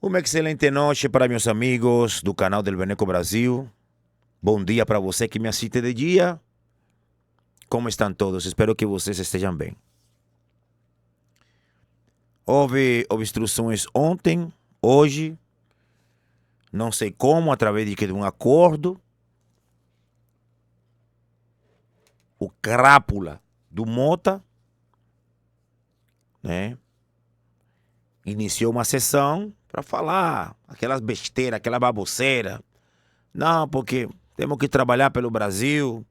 Uma excelente noite para meus amigos do canal del Beneco Brasil. Bom dia para você que me assiste de dia. Como estão todos? Espero que vocês estejam bem. Houve obstruções ontem, hoje, não sei como, através de um acordo. O crápula do Mota, né, iniciou uma sessão para falar aquelas besteiras, aquela baboseira. Não, porque temos que trabalhar pelo Brasil,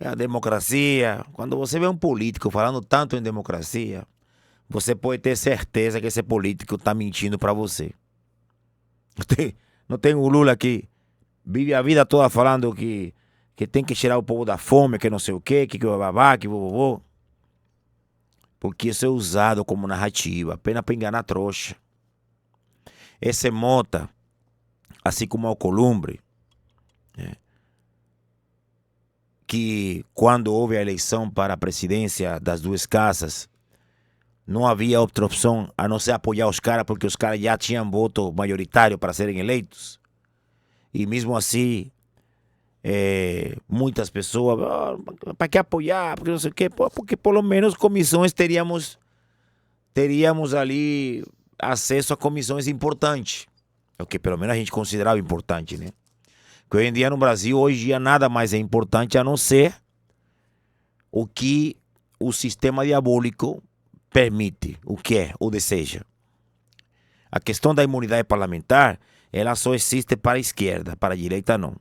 é a democracia. Quando você vê um político falando tanto em democracia, você pode ter certeza que esse político está mentindo para você. Não tem o Lula que vive a vida toda falando que tem que tirar o povo da fome, que não sei o quê, que bababá, que vovô. Porque isso é usado como narrativa, apenas para enganar trouxa. Esse Mota, assim como o Alcolumbre, que quando houve a eleição para a presidência das duas casas, não havia outra opção a não ser apoiar os caras, porque os caras já tinham voto majoritário para serem eleitos. E mesmo assim, muitas pessoas, para que apoiar? Porque não sei o quê, porque pelo menos comissões teríamos ali acesso a comissões importantes. É o que pelo menos a gente considerava importante, né? Porque hoje em dia no Brasil, hoje em dia nada mais é importante a não ser o que o sistema diabólico permite, o que é, ou deseja. A questão da imunidade parlamentar, ela só existe para a esquerda, para a direita não.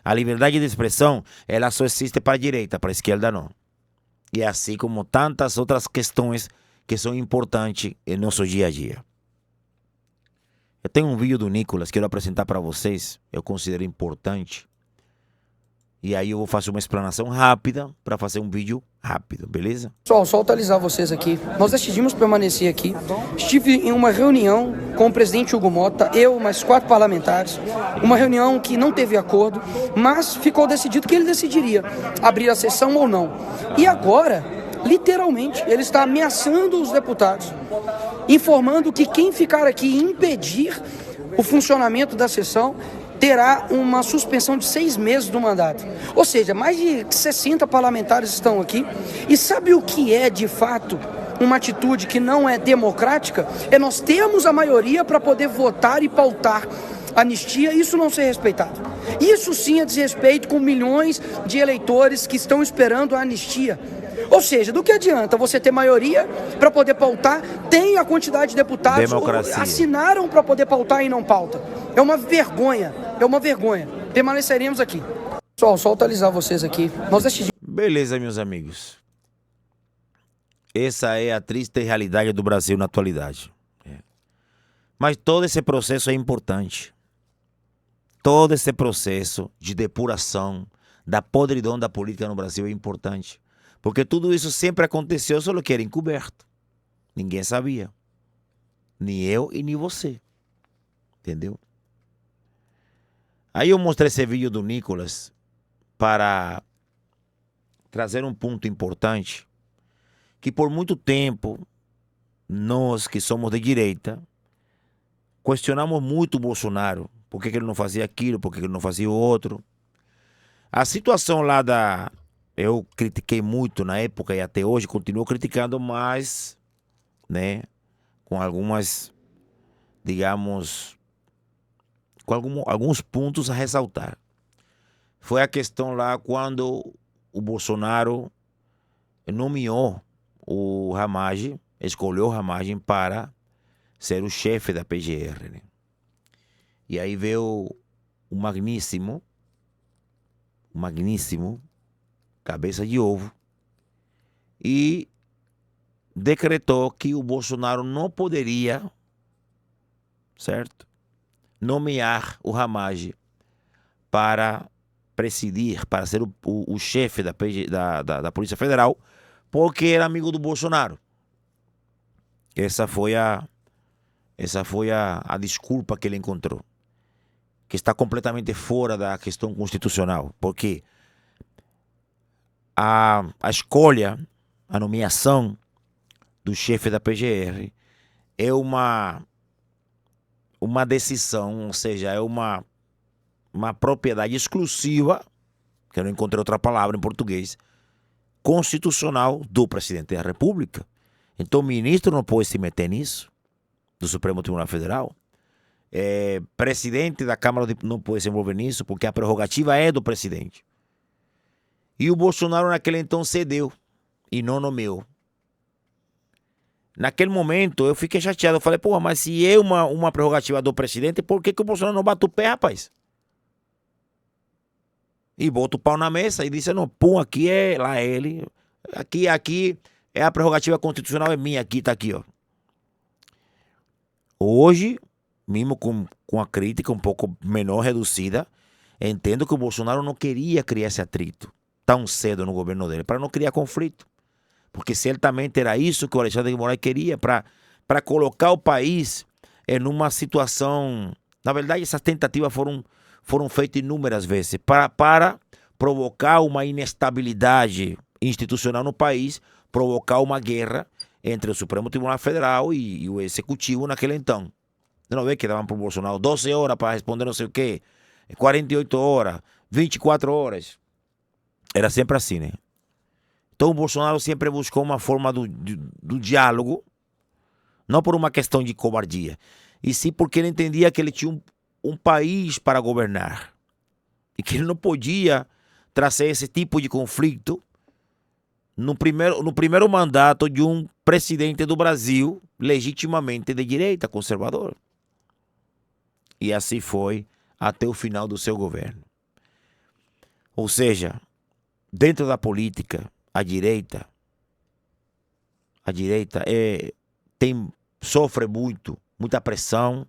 A liberdade de expressão, ela só existe para a direita, para a esquerda não. E assim como tantas outras questões que são importantes em nosso dia a dia. Eu tenho um vídeo do Nicolas, quero apresentar para vocês, eu considero importante. E aí eu vou fazer uma explanação rápida para fazer um vídeo rápido, beleza? Pessoal, só atualizar vocês aqui. Nós decidimos permanecer aqui. Estive em uma reunião com o presidente Hugo Mota, eu, mais 4 parlamentares. Uma reunião que não teve acordo, mas ficou decidido que ele decidiria abrir a sessão ou não. E agora, literalmente, ele está ameaçando os deputados, informando que quem ficar aqui e impedir o funcionamento da sessão terá uma suspensão de 6 meses do mandato. Ou seja, mais de 60 parlamentares estão aqui. E sabe o que é, de fato, uma atitude que não é democrática? É nós termos a maioria para poder votar e pautar anistia e isso não ser respeitado. Isso sim é desrespeito com milhões de eleitores que estão esperando a anistia. Ou seja, do que adianta você ter maioria para poder pautar, tem a quantidade de deputados assinaram para poder pautar e não pauta. É uma vergonha, é uma vergonha. Permaneceremos aqui. Pessoal, só atualizar vocês aqui. Nós decidimos... Beleza, meus amigos. Essa é a triste realidade do Brasil na atualidade. Mas todo esse processo é importante. Todo esse processo de depuração da podridão da política no Brasil é importante. Porque tudo isso sempre aconteceu, só que era encoberto. Ninguém sabia. Nem eu e nem você. Entendeu? Aí eu mostrei esse vídeo do Nicolas para trazer um ponto importante. Que por muito tempo, nós que somos de direita, questionamos muito o Bolsonaro. Por que ele não fazia aquilo, por que ele não fazia o outro. A situação lá da... Eu critiquei muito na época e até hoje continuo criticando, mas, né, com algumas, digamos, com alguns pontos a ressaltar. Foi a questão lá quando o Bolsonaro nomeou o Ramagem, escolheu o Ramagem para ser o chefe da PGR, né? E aí veio o magníssimo, cabeça de ovo, e decretou que o Bolsonaro não poderia, certo, nomear o Ramagem para presidir, para ser o chefe da Polícia Federal, porque era amigo do Bolsonaro. Essa foi a desculpa que ele encontrou, que está completamente fora da questão constitucional, porque a escolha, a nomeação do chefe da PGR é uma uma decisão, ou seja, é uma propriedade exclusiva, que eu não encontrei outra palavra em português, constitucional do presidente da República. Então o ministro não pode se meter nisso, do Supremo Tribunal Federal. Presidente da Câmara não pode se envolver nisso, porque a prerrogativa é do presidente. E o Bolsonaro naquele então cedeu e não nomeou. Naquele momento eu fiquei chateado, eu falei, porra, mas se é uma prerrogativa do presidente, por que o Bolsonaro não bate o pé, rapaz? E bota o pau na mesa e disse, não, pum, aqui é lá ele, aqui é a prerrogativa constitucional, é minha, aqui, tá aqui, ó. Hoje, mesmo com a crítica um pouco menor, reduzida, entendo que o Bolsonaro não queria criar esse atrito tão cedo no governo dele, para não criar conflito. Porque certamente era isso que o Alexandre de Moraes queria, para colocar o país em uma situação... Na verdade, essas tentativas foram feitas inúmeras vezes para provocar uma inestabilidade institucional no país, provocar uma guerra entre o Supremo Tribunal Federal e o Executivo naquele então. Você não vê que davam para o Bolsonaro 12 horas para responder não sei o quê, 48 horas, 24 horas. Era sempre assim, né? Então o Bolsonaro sempre buscou uma forma do diálogo, não por uma questão de covardia, e sim porque ele entendia que ele tinha um país para governar e que ele não podia trazer esse tipo de conflito no primeiro mandato de um presidente do Brasil legitimamente de direita, conservador. E assim foi até o final do seu governo. Ou seja, dentro da política, a direita sofre muita pressão,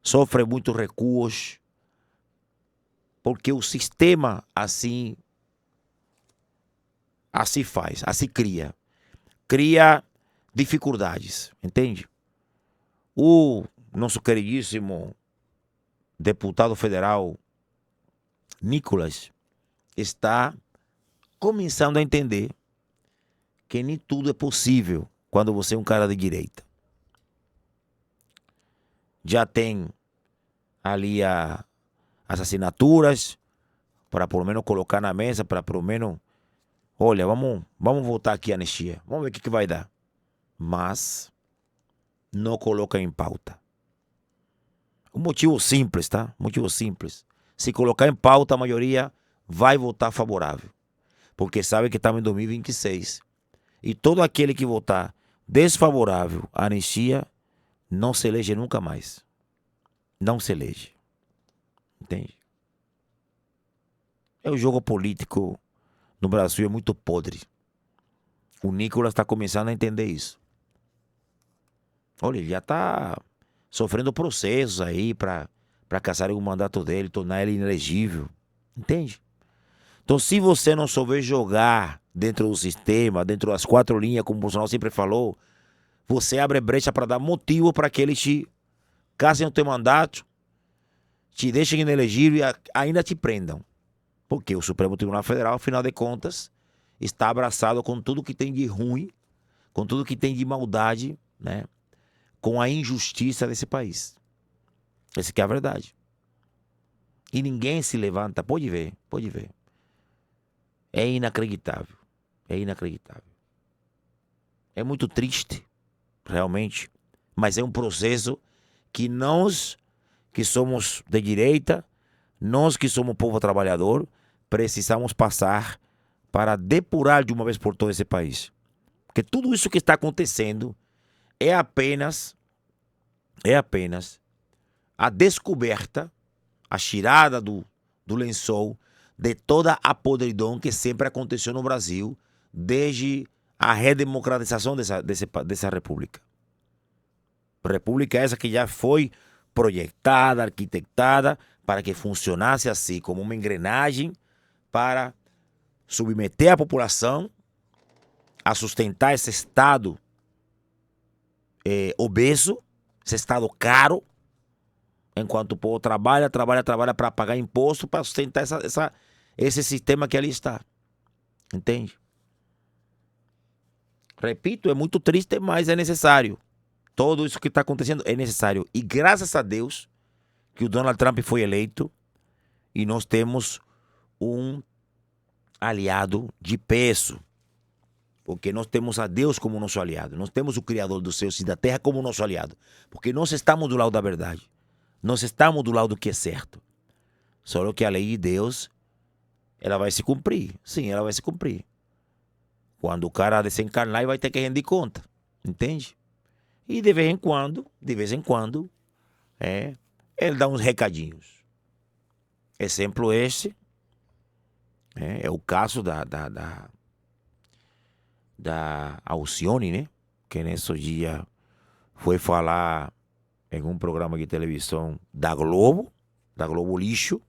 sofre muitos recuos, porque o sistema assim faz, assim cria dificuldades, entende? O nosso queridíssimo deputado federal Nicolas está começando a entender que nem tudo é possível quando você é um cara de direita. Já tem ali as assinaturas para pelo menos colocar na mesa, para pelo menos, olha, vamos voltar aqui a anistia, vamos ver o que vai dar. Mas não coloca em pauta. Um motivo simples, tá? Motivo simples. Se colocar em pauta, a maioria vai votar favorável. Porque sabe que estamos em 2026. E todo aquele que votar desfavorável à anistia não se elege nunca mais. Não se elege. Entende? O jogo político no Brasil é muito podre. O Nicolas está começando a entender isso. Olha, ele já está sofrendo processos aí para caçarem o mandato dele, tornar ele inelegível. Entende? Então, se você não souber jogar dentro do sistema, dentro das 4 linhas, como o Bolsonaro sempre falou, você abre brecha para dar motivo para que eles te caçem o teu mandato, te deixem inelegível e ainda te prendam. Porque o Supremo Tribunal Federal, afinal de contas, está abraçado com tudo que tem de ruim, com tudo que tem de maldade, né? Com a injustiça desse país. Essa que é a verdade. E ninguém se levanta, pode ver. É inacreditável. É inacreditável. É muito triste, realmente, mas é um processo que nós, que somos de direita, nós que somos povo trabalhador, precisamos passar para depurar de uma vez por todas esse país. Porque tudo isso que está acontecendo é apenas a descoberta, a tirada do lençol de toda a podridão que sempre aconteceu no Brasil desde a redemocratização dessa república. República essa que já foi projetada, arquitetada para que funcionasse assim, como uma engrenagem para submeter a população a sustentar esse Estado obeso, esse Estado caro, enquanto o povo trabalha para pagar imposto, para sustentar esse sistema que ali está. Entende? Repito, é muito triste, mas é necessário. Tudo isso que está acontecendo é necessário. E graças a Deus que o Donald Trump foi eleito e nós temos um aliado de peso. Porque nós temos a Deus como nosso aliado. Nós temos o Criador dos céus e da terra como nosso aliado. Porque nós estamos do lado da verdade. Nós estamos do lado do que é certo. Só que a lei de Deus, ela vai se cumprir. Sim, ela vai se cumprir. Quando o cara desencarnar, ele vai ter que render conta. Entende? E de vez em quando, ele dá uns recadinhos. Exemplo este, é o caso da Alcione, né? Que nesse dia foi falar em um programa de televisão da Globo Lixo,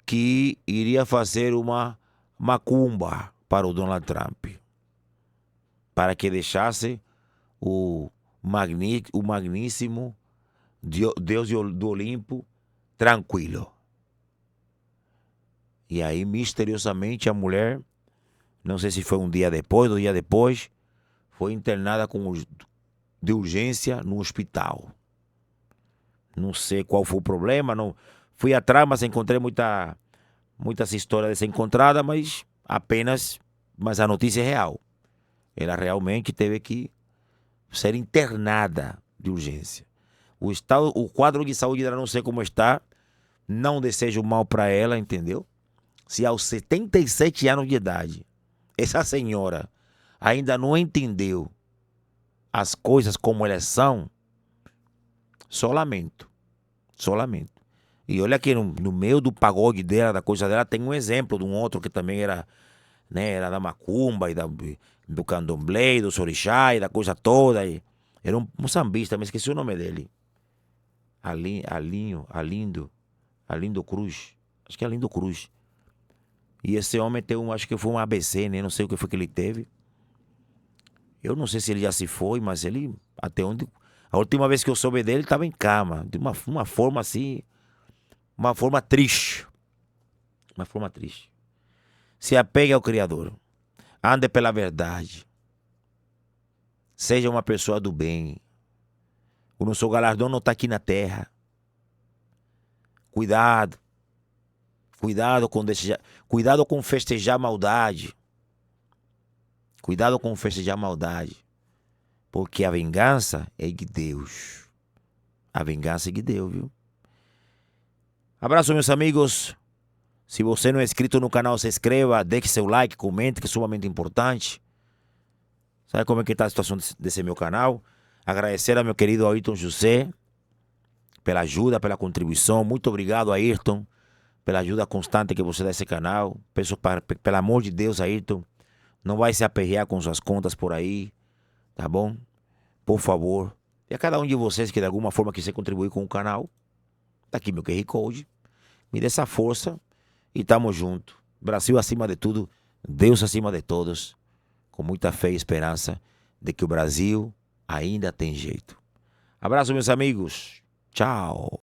que iria fazer uma macumba para o Donald Trump, para que deixasse o magníssimo Deus do Olimpo tranquilo. E aí, misteriosamente, a mulher, não sei se foi um dia depois, 2 dias depois, foi internada de urgência no hospital. Não sei qual foi o problema, não fui atrás, mas encontrei muitas histórias desencontradas, mas a notícia é real. Ela realmente teve que ser internada de urgência. O quadro de saúde dela não sei como está, não desejo mal para ela, entendeu? Se aos 77 anos de idade, essa senhora ainda não entendeu as coisas como elas são, só lamento. E olha que no meio do pagode dela, da coisa dela, tem um exemplo de um outro que também era, né, era da macumba e do candomblé, do orixá e da coisa toda. E era um sambista, mas esqueci o nome dele. Alindo Cruz. Acho que é Alindo Cruz. E esse homem acho que foi um ABC, né? Não sei o que foi que ele teve. Eu não sei se ele já se foi, mas ele, até onde... A última vez que eu soube dele, ele estava em cama. De uma forma assim... Uma forma triste. Se apegue ao Criador. Ande pela verdade. Seja uma pessoa do bem. O nosso galardão não está aqui na terra. Cuidado com festejar maldade. Cuidado com festejar maldade. Porque a vingança é de Deus. A vingança é de Deus, viu? Abraço, meus amigos. Se você não é inscrito no canal, se inscreva, deixe seu like, comente, que é sumamente importante. Sabe como é que está a situação desse meu canal? Agradecer ao meu querido Ayrton José pela ajuda, pela contribuição. Muito obrigado, Ayrton, pela ajuda constante que você dá a esse canal. Peço, pelo amor de Deus, Ayrton, não vai se aperrear com suas contas por aí, tá bom? Por favor. E a cada um de vocês que de alguma forma quiser contribuir com o canal, tá aqui meu QR Code. Me dê essa força e tamo junto. Brasil acima de tudo, Deus acima de todos. Com muita fé e esperança de que o Brasil ainda tem jeito. Abraço, meus amigos. Tchau.